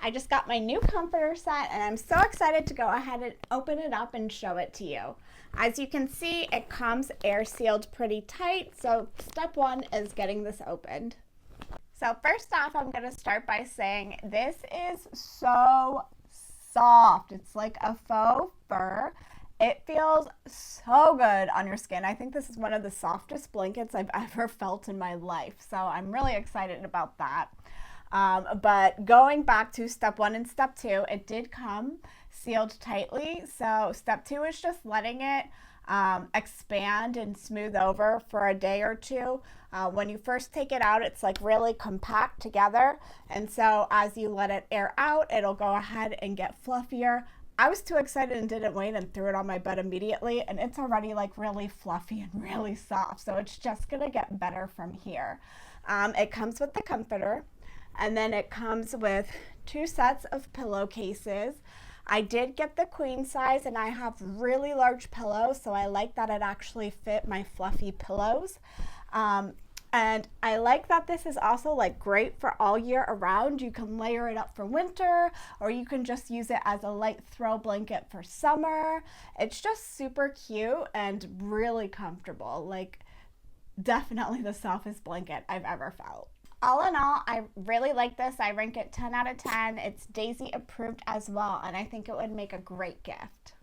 I just got my new comforter set and I'm so excited to go ahead and open it up and show it to you. As you can see, it comes air sealed pretty tight, so step one is getting this opened. So first off, I'm going to start by saying this is so soft. It's like a faux fur. It feels so good on your skin. I think this is one of the softest blankets I've ever felt in my life, so I'm really excited about that. But going back to step one and step two, it did come sealed tightly. So step two is just letting it expand and smooth over for a day or two. When you first take it out, it's like really compact together. And so as you let it air out, it'll go ahead and get fluffier. I was too excited and didn't wait and threw it on my bed immediately, and it's already like really fluffy and really soft. So it's just gonna get better from here. It comes with the comforter, and then it comes with 2 sets of pillowcases. I did get the queen size, and I have really large pillows, so I like that it actually fit my fluffy pillows. And I like that this is also like great for all year around. You can layer it up for winter, or you can just use it as a light throw blanket for summer. It's just super cute and really comfortable. Like, definitely the softest blanket I've ever felt. All in all, I really like this. I rank it 10 out of 10. It's Daisy approved as well, and I think it would make a great gift.